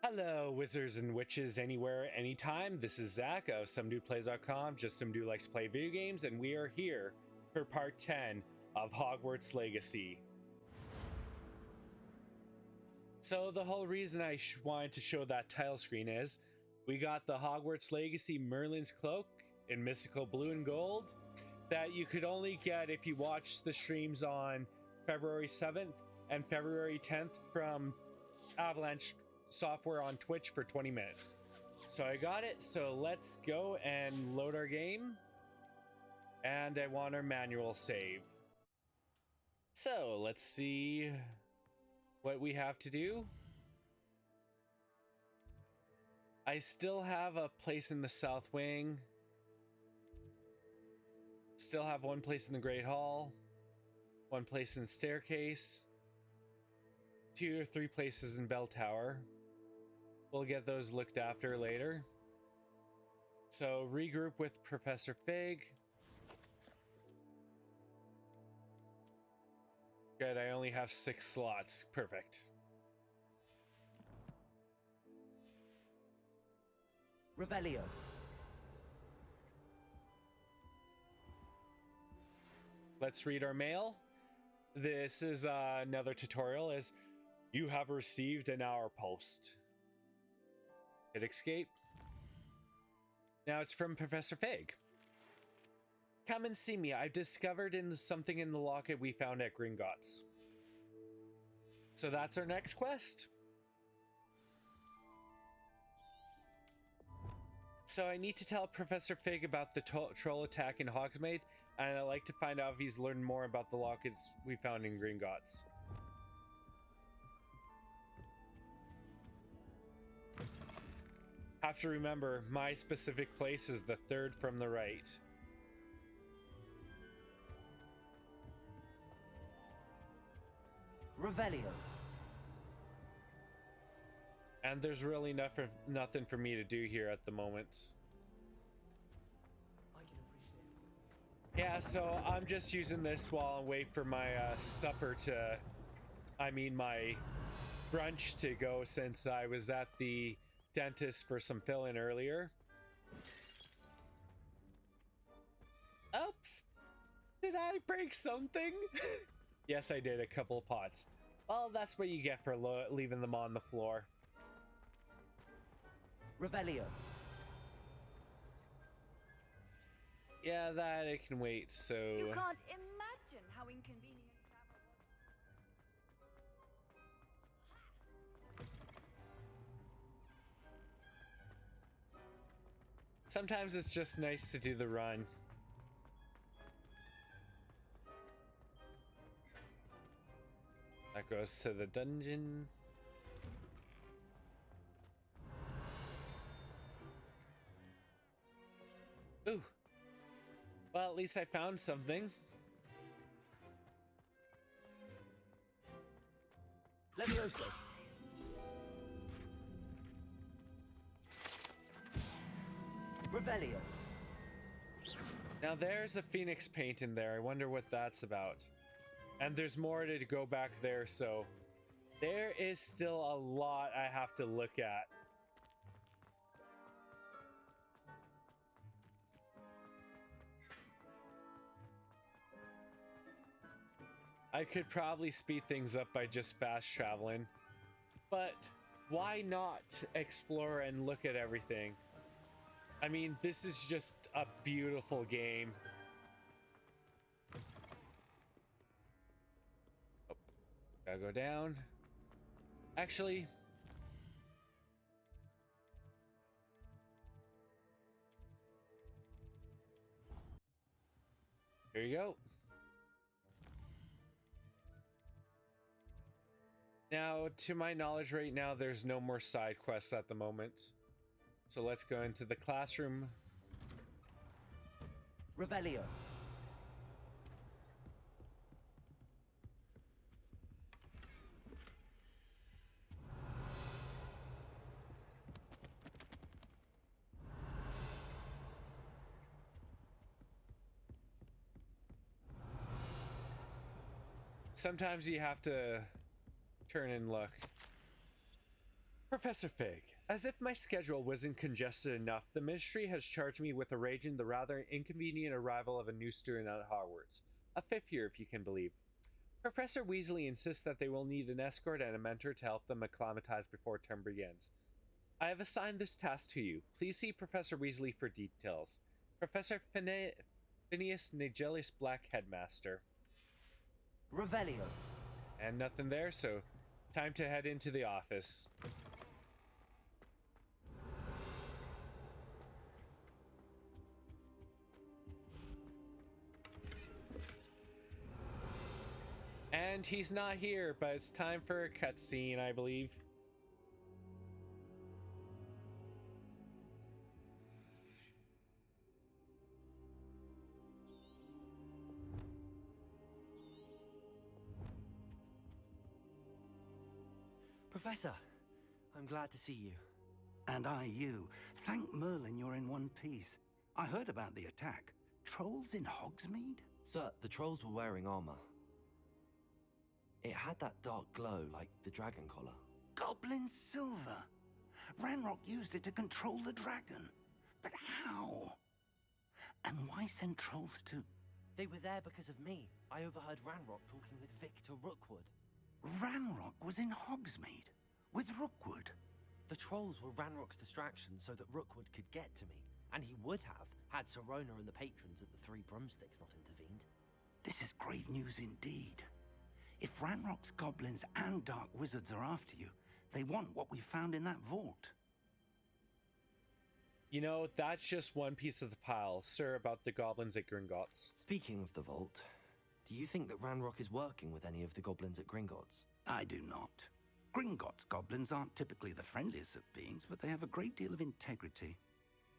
Hello, wizards and witches anywhere, anytime. This is Zach of SomeDudePlays.com, just some dude likes to play video games, and we are here for part 10 of Hogwarts Legacy. So the whole reason I wanted to show that title screen is we got the Hogwarts Legacy Merlin's Cloak in mystical blue and gold that you could only get if you watched the streams on February 7th and February 10th from Avalanche Software on Twitch for 20 minutes. So I got it, so let's go and load our game. And I want our manual save. So let's see what we have to do. I still have a place in the South Wing. Still have one place in the Great Hall. One place in the Staircase. 2 or 3 places in Bell Tower. We'll get those looked after later. So regroup with Professor Fig. Good, I only have 6 slots. Perfect. Revelio. Let's read our mail. This is another tutorial as you have received an hour post. Hit escape. Now it's from Professor Fig. Come and see me. I've discovered something in the locket we found at Gringotts. So that's our next quest. So I need to tell Professor Fig about the troll attack in Hogsmeade, and I'd like to find out if he's learned more about the lockets we found in Gringotts. Have to remember, my specific place is the 3rd from the right. Revelio. And there's really nothing for me to do here at the moment. I can appreciate it. Yeah, so I'm just using this while I wait for my supper to... my brunch to go, since I was at the dentist for some fill-in earlier. Oops! Did I break something? Yes, I did. A couple of pots. Well, that's what you get for leaving them on the floor. Revelio. Yeah, that it can wait, so... You can't imagine how inconvenient travel was. Sometimes it's just nice to do the run. That goes to the dungeon. Ooh. Well, at least I found something. Levioso. Revelio. Now there's a phoenix paint in there. I wonder what that's about. And there's more to go back there, so there is still a lot I have to look at. I could probably speed things up by just fast traveling, but why not explore and look at everything? I mean, this is just a beautiful game. Oh, gotta go down. Actually, here you go. Now, to my knowledge right now, there's no more side quests at the moment. So let's go into the classroom. Revelio. Sometimes you have to turn and look. Professor Fig, as if my schedule wasn't congested enough, the Ministry has charged me with arranging the rather inconvenient arrival of a new student at Hogwarts. A fifth year, if you can believe. Professor Weasley insists that they will need an escort and a mentor to help them acclimatize before term begins. I have assigned this task to you. Please see Professor Weasley for details. Professor Phineas Nigellus Black Headmaster. Revelio. And nothing there, so time to head into the office. And he's not here, but it's time for a cutscene, I believe. Professor, I'm glad to see you. And I you. Thank Merlin you're in one piece. I heard about the attack. Trolls in Hogsmeade? Sir, the trolls were wearing armor. It had that dark glow like the dragon collar. Goblin silver. Ranrock used it to control the dragon. But how? And why send trolls to... They were there because of me. I overheard Ranrock talking with Victor Rookwood. Ranrock was in Hogsmeade? With Rookwood? The trolls were Ranrock's distraction so that Rookwood could get to me. And he would have, had Sirona and the patrons at the Three Broomsticks not intervened. This is grave news indeed. If Ranrock's goblins and dark wizards are after you, they want what we found in that vault. You know, that's just one piece of the pile, sir, about the goblins at Gringotts. Speaking of the vault, do you think that Ranrock is working with any of the goblins at Gringotts? I do not. Gringotts goblins aren't typically the friendliest of beings, but they have a great deal of integrity.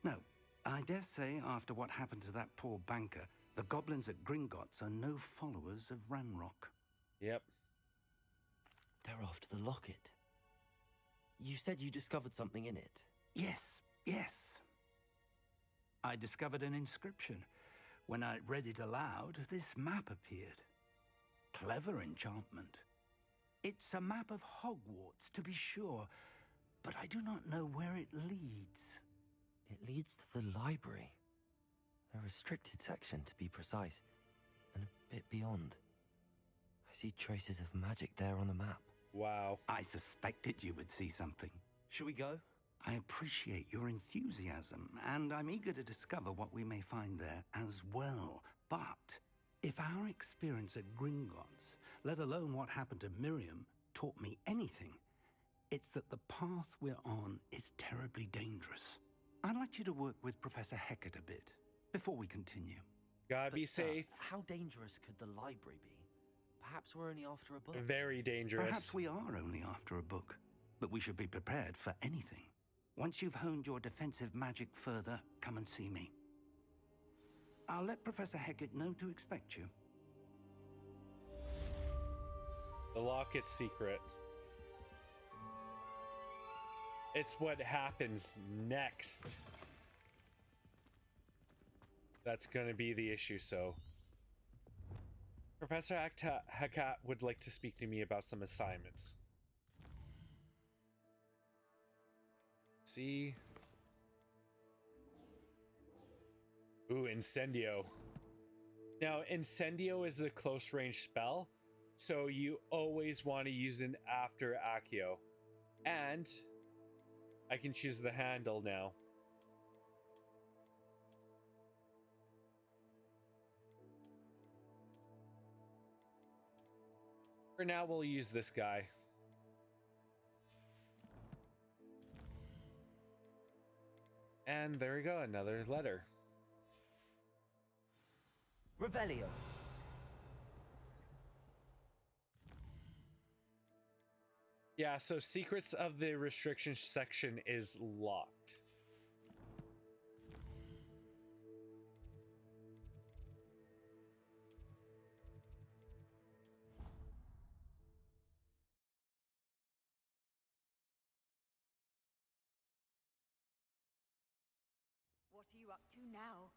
No, I dare say after what happened to that poor banker, the goblins at Gringotts are no followers of Ranrock. Yep. They're after the locket. You said you discovered something in it. Yes. I discovered an inscription. When I read it aloud, this map appeared. Clever enchantment. It's a map of Hogwarts, to be sure, but I do not know where it leads. It leads to the library. A restricted section, to be precise, and a bit beyond. I see traces of magic there on the map. Wow. I suspected you would see something. Shall we go? I appreciate your enthusiasm, and I'm eager to discover what we may find there as well. But if our experience at Gringotts, let alone what happened to Miriam, taught me anything, it's that the path we're on is terribly dangerous. I'd like you to work with Professor Hecat a bit before we continue. Gotta be sir, safe. How dangerous could the library be? Perhaps we're only after a book. Very dangerous. Perhaps we are only after a book, but we should be prepared for anything. Once you've honed your defensive magic further, come and see me. I'll let Professor Hecat know to expect you. The Locket's secret. It's what happens next. That's gonna be the issue, so... Professor Hecat would like to speak to me about some assignments. See? Ooh, Incendio. Now, Incendio is a close range spell, so you always want to use it after Accio. And I can choose the handle now. For now, we'll use this guy. And there we go, another letter. Revelio. Yeah, so secrets of the restriction section is locked. What are you up to now?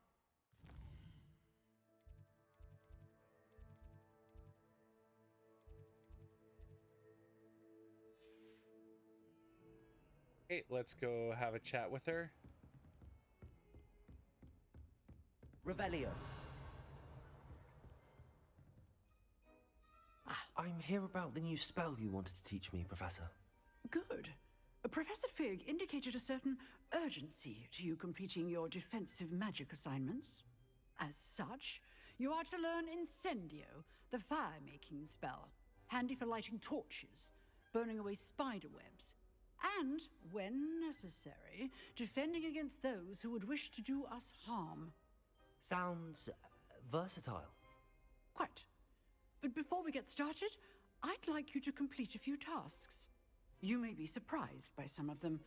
Okay, let's go have a chat with her. Revelio. I'm here about the new spell you wanted to teach me, Professor. Good. Professor Fig indicated a certain urgency to you completing your defensive magic assignments. As such, you are to learn Incendio, the fire-making spell, handy for lighting torches, burning away spider webs, and, when necessary, defending against those who would wish to do us harm. Sounds versatile. Quite. But before we get started, I'd like you to complete a few tasks. You may be surprised by some of them.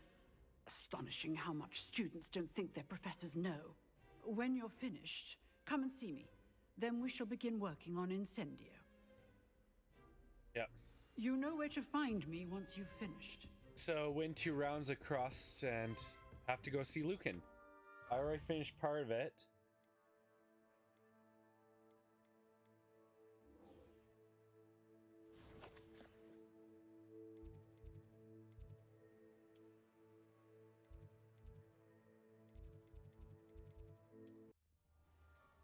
Astonishing how much students don't think their professors know. When you're finished, come and see me. Then we shall begin working on Incendio. Yep. You know where to find me once you've finished. So win 2 rounds across and have to go see Lucan. I already finished part of it.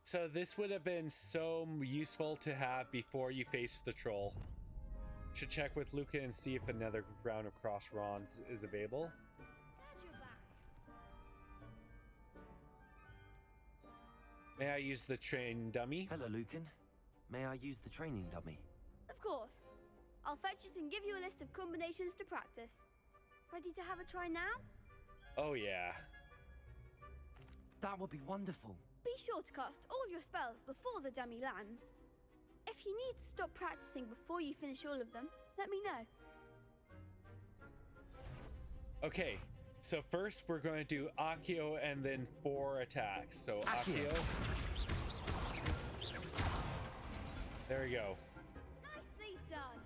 So this would have been so useful to have before you face the troll. Should check with Lucan and see if another round of cross runs is available. May I use the train dummy? Hello, Lucan. May I use the training dummy? Of course. I'll fetch it and give you a list of combinations to practice. Ready to have a try now? Oh yeah. That would be wonderful. Be sure to cast all your spells before the dummy lands. If you need to stop practicing before you finish all of them, let me know. Okay, so first we're going to do Accio and then 4 attacks. So Accio. There we go. Nicely done.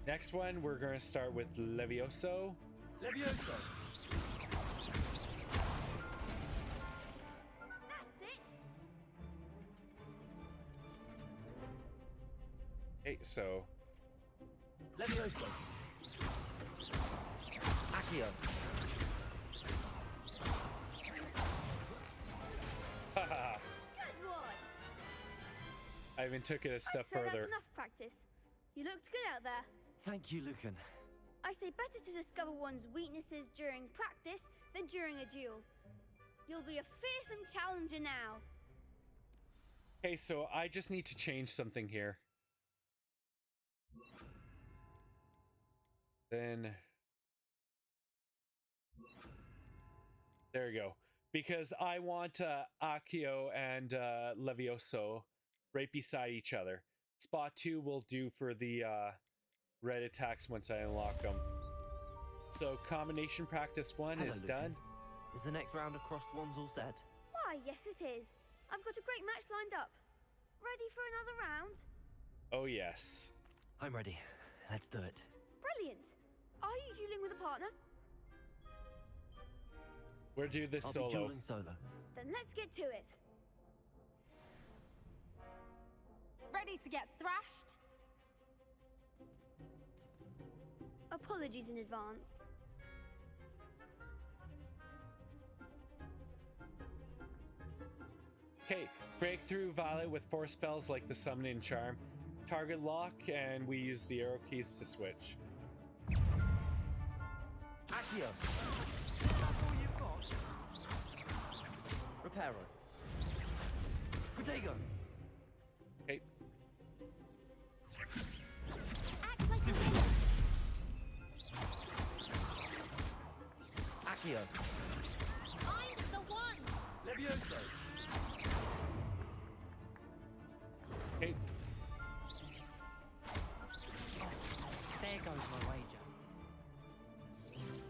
Next one, we're going to start with Levioso. Levioso. That's it. Okay, so Levioso. Accio. haha, Good one. I even took it a step So that's further. enough practice. You looked good out there. Thank you, Lucan. I say better to discover one's weaknesses during practice than during a duel. You'll be a fearsome challenger now. Okay, so I just need to change something here. Then there we go. Because I want Accio and Levioso right beside each other. Spot 2 will do for the red attacks once I unlock them. So combination practice 1 Hello, is Lucan. done. Is the next round of crossed wands all set? Why, yes it is. I've got a great match lined up. Ready for another round? Oh yes. I'm ready. Let's do it. Brilliant. Are you dueling with a partner? We'll do this I'll solo. be dueling solo. Then let's get to it. Ready to get thrashed? Apologies in advance. Okay, breakthrough Violet with 4 spells like the Summoning Charm. Target lock, and we use the arrow keys to switch. Accio. That's all you've got. Reparo. Protego. Okay, Act like a Stupid. winner. Accio. I'm the one. Levioso. okay. There goes my wager.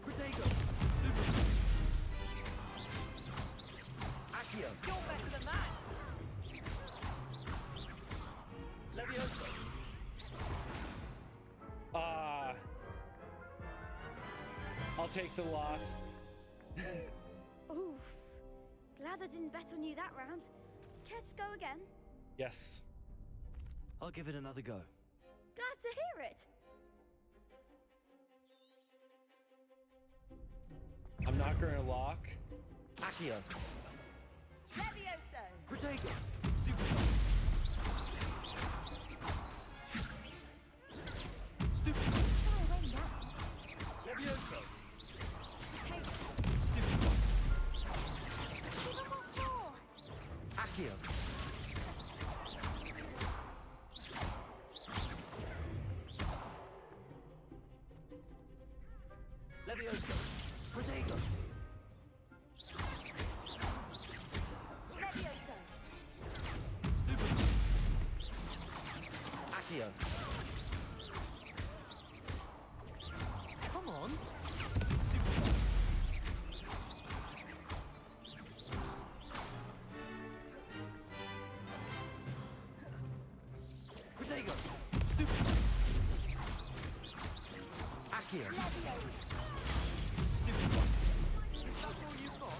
Protego. Stupid. Accio. You're better than that! Levioso. I'll take the loss. Oof. Glad I didn't bet on you that round. Care to go again? Yes. I'll give it another go. Glad to hear it. not gonna lock. Accio. Levioso. Protego. Stupid. Stupid. Levioso. Accio. Levioso. Protego. Levioso. Stupid. Accio. Come on. Stupid. Protego. Stupid. Accio. Stupid. That's all you've got.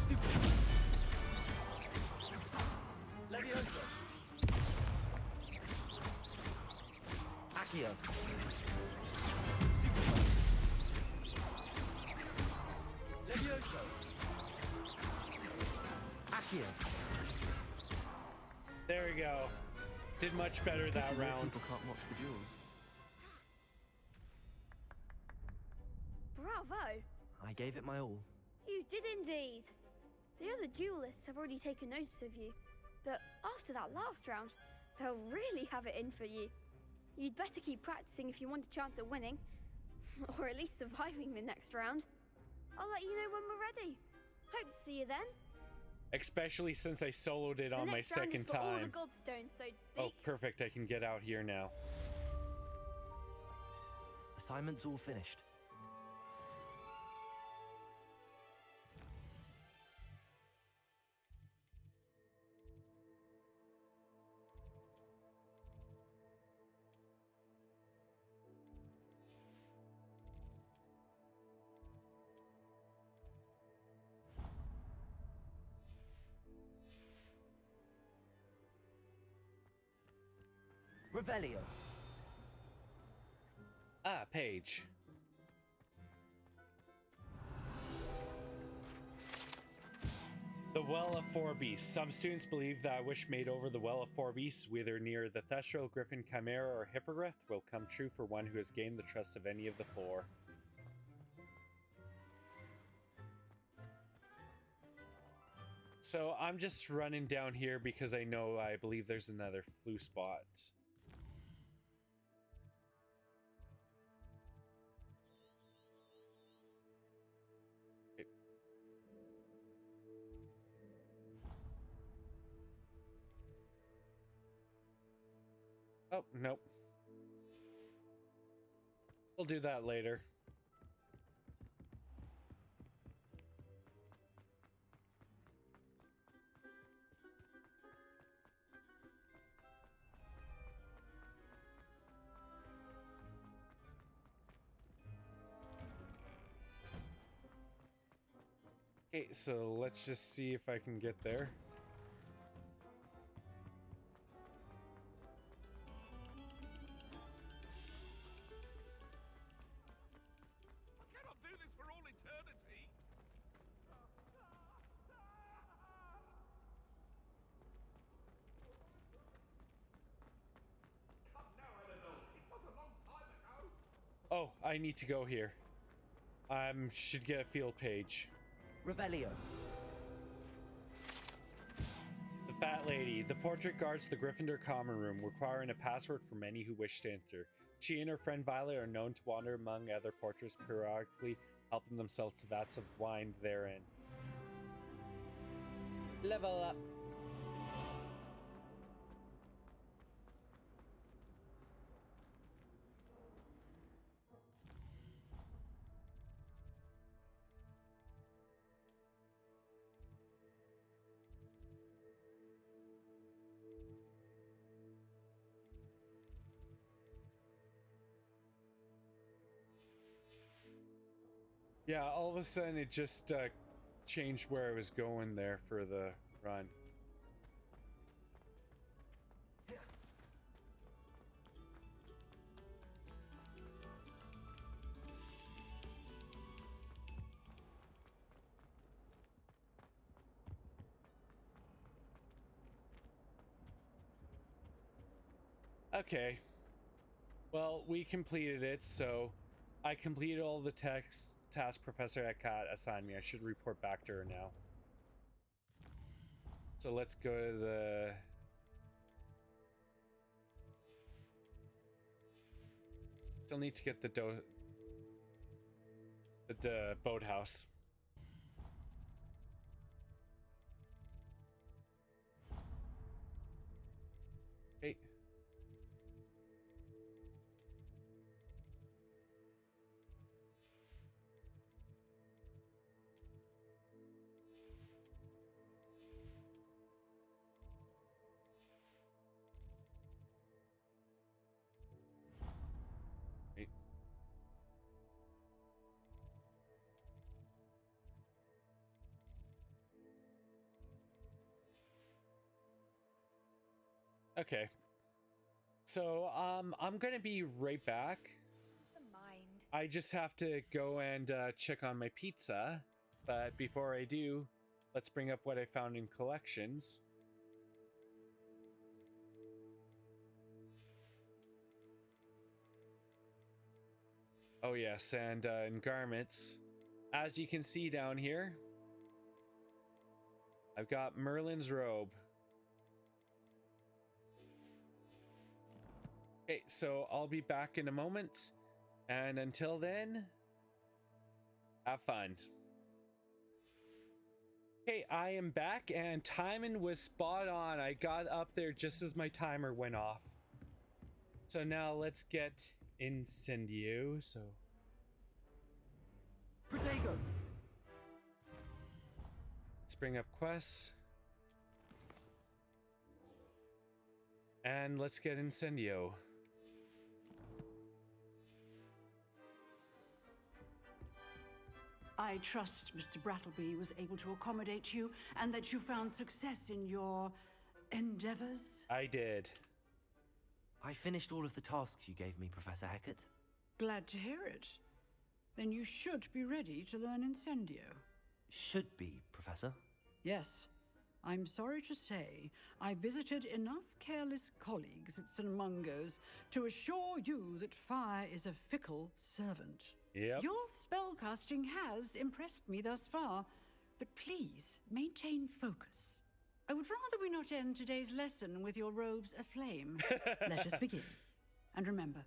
Stupid. Levioso. Accio. Stupid. Levioso. Accio. There we go. Did much better that round. People can't watch the duels. Bravo! I gave it my all. You did indeed. The other duelists have already taken notice of you, but after that last round, they'll really have it in for you. You'd better keep practicing if you want a chance at winning, or at least surviving the next round. I'll let you know when we're ready. Hope to see you then. Especially since I soloed it on The my next round second is for all the time. gobstones, so to Oh, speak. perfect. I can get out here now. Assignment's all finished. Revelio. Ah, page. The Well of Four Beasts. Some students believe that a wish made over the Well of Four Beasts, whether near the Thestral, Griffin, Chimera, or Hippogriff, will come true for one who has gained the trust of any of the four. So I'm just running down here because I believe there's another Floo spot. Okay. Oh, nope. We'll do that later. Okay, so let's just see if I can get there. I cannot do this for all eternity. Come now, Eleanor. It was a long time ago. Oh, I need to go here. Should get a field page. Revelio. The Fat Lady. The portrait guards the Gryffindor common room, requiring a password from any who wish to enter. She and her friend Violet are known to wander among other portraits, periodically helping themselves to vats of wine therein. Level up. Yeah, all of a sudden it just changed where I was going there for the run. Okay. Well, we completed it, so I completed all the tasks Professor Hecat assigned me. I should report back to her now. So let's go to the... Still need to get the boathouse. Hey. Hey. Okay. So, I'm gonna be right back. I just have to go and check on my pizza, but before I do, let's bring up what I found in collections. Oh yes, and in garments, as you can see down here, I've got Merlin's robe. Okay, so I'll be back in a moment, and until then, have fun. Okay, I am back, and timing was spot on. I got up there just as my timer went off. So now let's get Incendio. So Protego. let's bring up quests. And let's get Incendio. I trust Mr. Brattleby was able to accommodate you and that you found success in your endeavors. I did. I finished all of the tasks you gave me, Professor Hecat. Glad to hear it. Then you should be ready to learn Incendio. Should be, Professor. Yes. I'm sorry to say, I visited enough careless colleagues at St. Mungo's to assure you that fire is a fickle servant. Yep. Your spellcasting has impressed me thus far, but please maintain focus. I would rather we not end today's lesson with your robes aflame. Let us begin. And remember,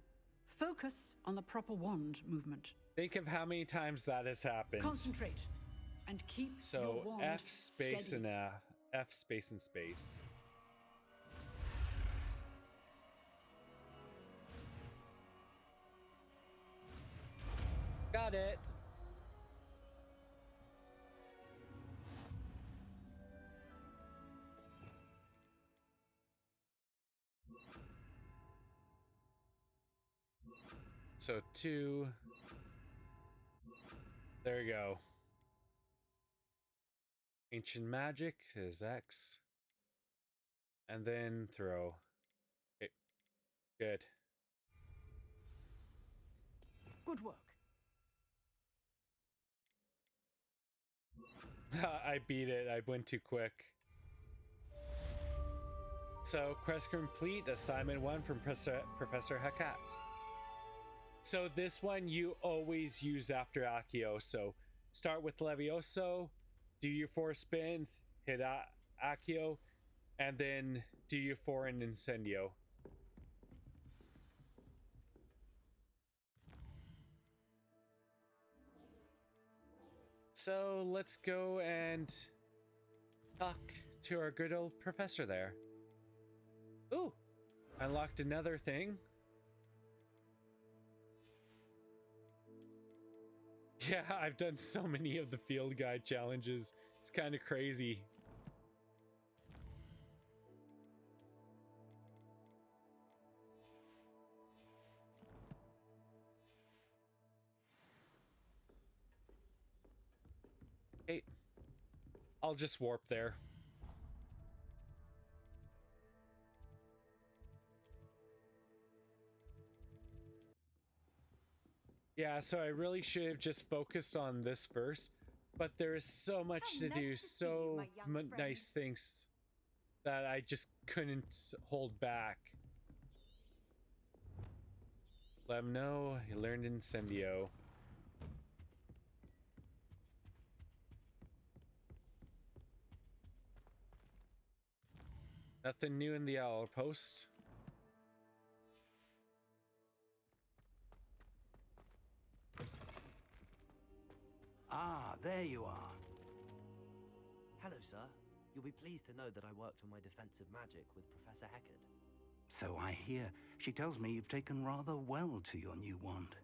focus on the proper wand movement. Think of how many times that has happened. Concentrate and keep your So wand F space steady. and F space and space. Got it. So 2. There we go. Ancient magic is X. And then throw. Okay. Good. Good work. I beat it. I went too quick. So, quest complete. Assignment 1 from Professor Hecat. So this one you always use after Accio. So start with Levioso, do your 4 spins, hit Accio, and then do your 4 in Incendio. So let's go and talk to our good old professor there. Ooh, unlocked another thing. Yeah, I've done so many of the field guide challenges. It's kind of crazy. Hey, I'll just warp there. Yeah, so I really should have just focused on this first, but there is so much to do, so nice things that I just couldn't hold back. Let him know he learned Incendio. Nothing new in the owl post. Ah, there you are. Hello, sir. You'll be pleased to know that I worked on my defensive magic with Professor Hecat. So I hear. She tells me you've taken rather well to your new wand.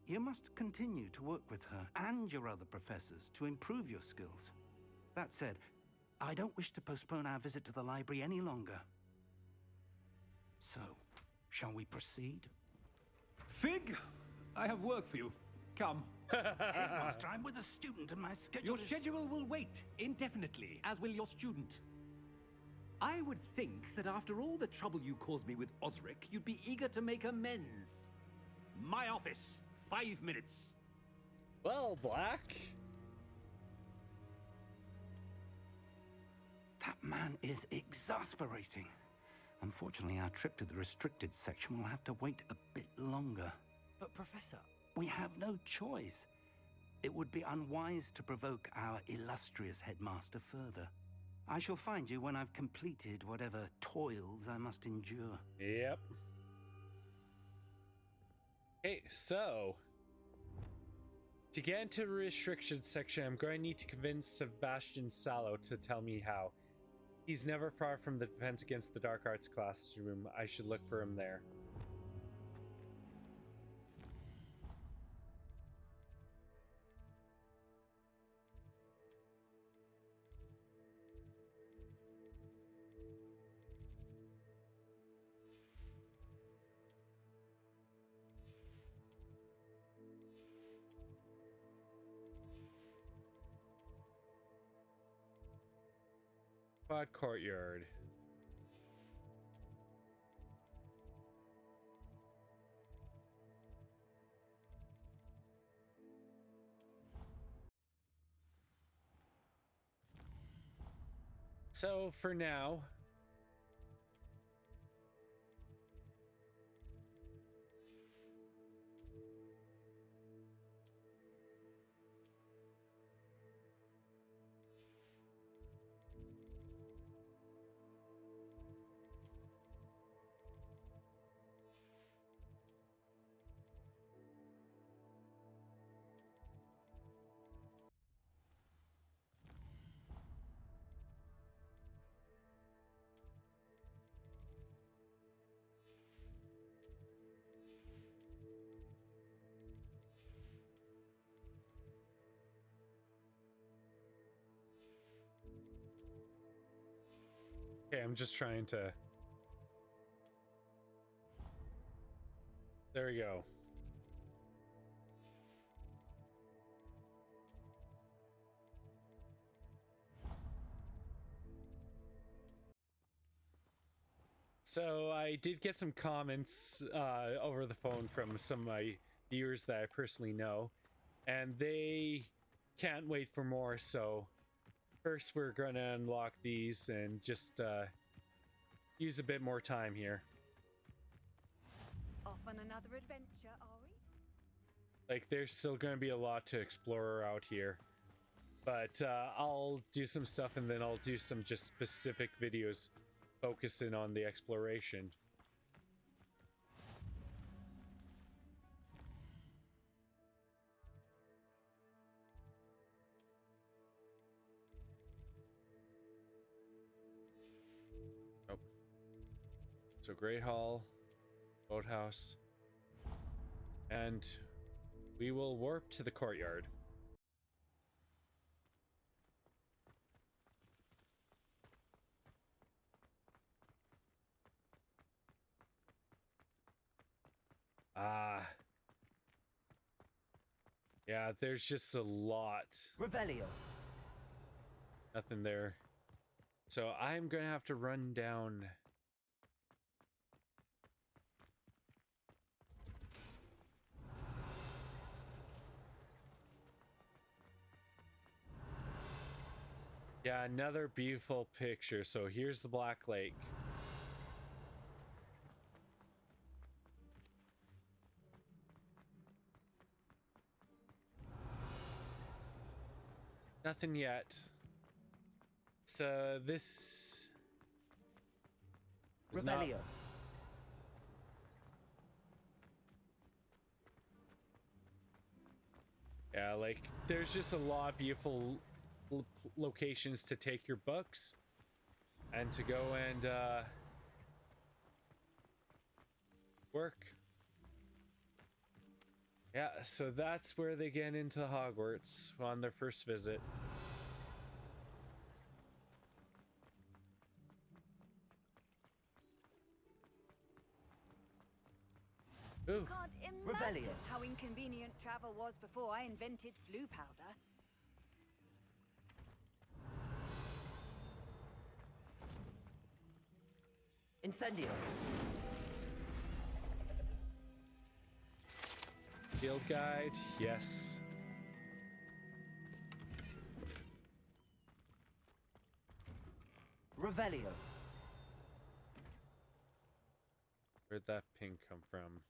You must continue to work with her and your other professors to improve your skills. That said, I don't wish to postpone our visit to the library any longer. So, shall we proceed? Fig, I have work for you. Come. Headmaster, I'm with a student and my schedule Your is... schedule will wait indefinitely, as will your student. I would think that after all the trouble you caused me with Osric, you'd be eager to make amends. My office, 5 minutes. Well, Black. That man is exasperating. Unfortunately, our trip to the restricted section will have to wait a bit longer. But, Professor... We have no choice. It would be unwise to provoke our illustrious headmaster further. I shall find you when I've completed whatever toils I must endure. Yep. Okay, so to get into the restricted section, I'm going to need to convince Sebastian Sallow to tell me how. He's never far from the Defense Against the Dark Arts classroom. I should look for him there. Quad Courtyard. So for now, okay, I'm just trying to. There we go. So I did get some comments over the phone from some of my viewers that I personally know, and they can't wait for more. So first we're gonna unlock these and just use a bit more time here. Off on another adventure, are we? Like, there's still gonna be a lot to explore out here, but I'll do some stuff and then I'll do some just specific videos focusing on the exploration. Oh. So Great Hall, Boathouse, and we will warp to the courtyard. Yeah, there's just a lot. Revelio. Nothing there. So I'm gonna have to run down. Yeah, another beautiful picture. So here's the Black Lake. Nothing yet. So this is not- Revelio. Yeah, like there's just a lot of beautiful locations to take your books and to go and work. Yeah, so that's where they get into Hogwarts on their first visit. Ooh. Can't Revelio. imagine how inconvenient travel was before I invented Floo powder. Incendio. Field guide, yes. Revelio. Where'd that ping come from?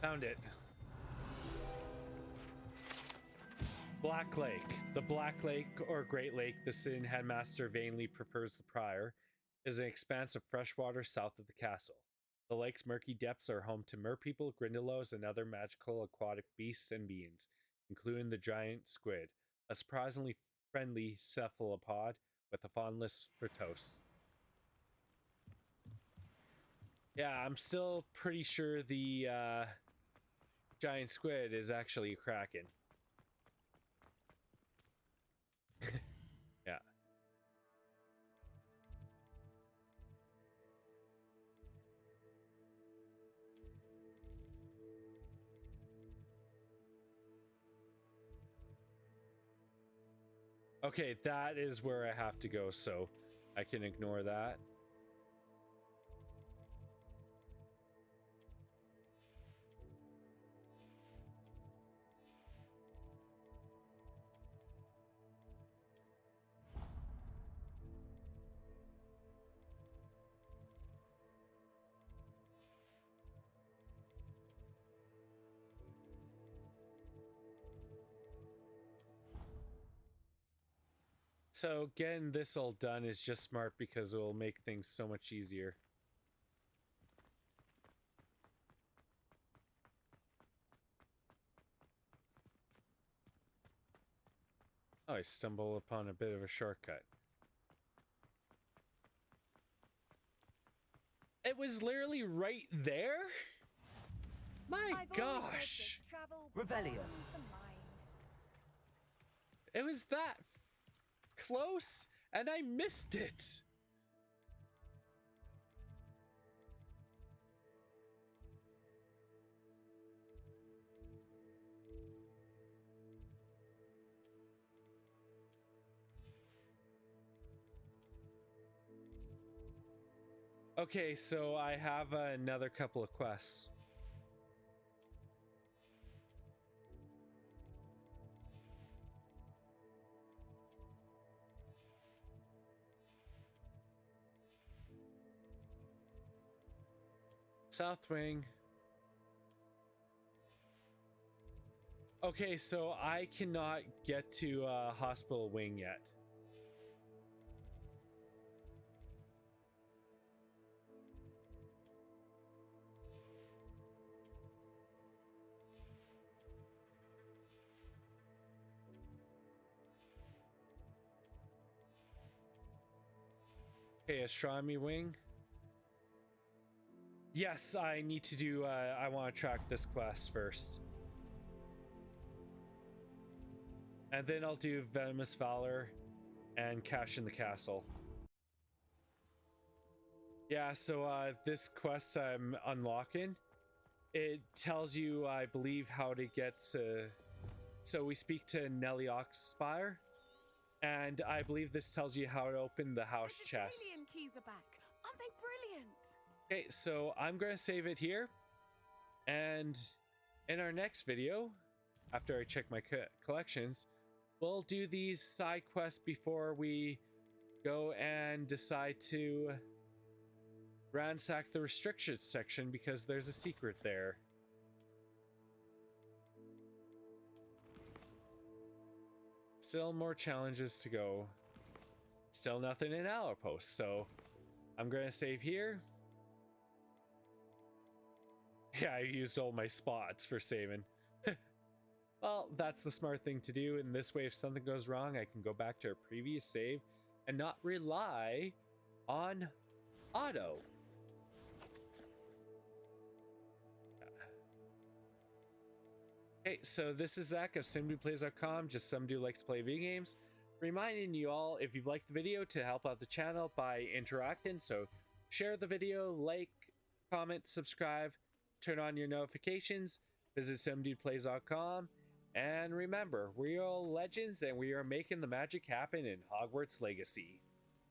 Found it. Black Lake. The Black Lake, or Great Lake, the Sin Headmaster vainly prefers the Prior, is an expanse of fresh water south of the castle. The lake's murky depths are home to merpeople, grindylows, and other magical aquatic beasts and beings, including the giant squid, a surprisingly friendly cephalopod with a fondness for toast. Yeah, I'm still pretty sure the giant squid is actually a kraken. Yeah. Okay, that is where I have to go, so I can ignore that. So getting this all done is just smart because it will make things so much easier. Oh, I stumble upon a bit of a shortcut. It was literally right there? My I've always said gosh! that travel Revelio. broadens the mind. It was that close, and I missed it. Okay, so I have another couple of quests. South Wing. Okay, so I cannot get to Hospital Wing yet. Okay, Astronomy Wing. Yes, I need to do, I want to track this quest first. And then I'll do Venomous Valor and Cash in the Castle. Yeah, so this quest I'm unlocking, it tells you, I believe, how to get to... So we speak to Neliox Spire, and I believe this tells you how to open the house chest. The keys are back. Aren't they brilliant? Okay, so I'm going to save it here, and in our next video, after I check my collections, we'll do these side quests before we go and decide to ransack the restrictions section because there's a secret there. Still more challenges to go. Still nothing in Outpost, so I'm gonna save here. Yeah, I used all my spots for saving. Well, that's the smart thing to do, and this way if something goes wrong, I can go back to a previous save and not rely on auto. Okay, so this is Zach of SimDudePlays.com, just some dude likes to play video games. Reminding you all, if you've liked the video, to help out the channel by interacting, so share the video, like, comment, subscribe, turn on your notifications, visit SimDudePlays.com, and remember, we are all legends and we are making the magic happen in Hogwarts Legacy.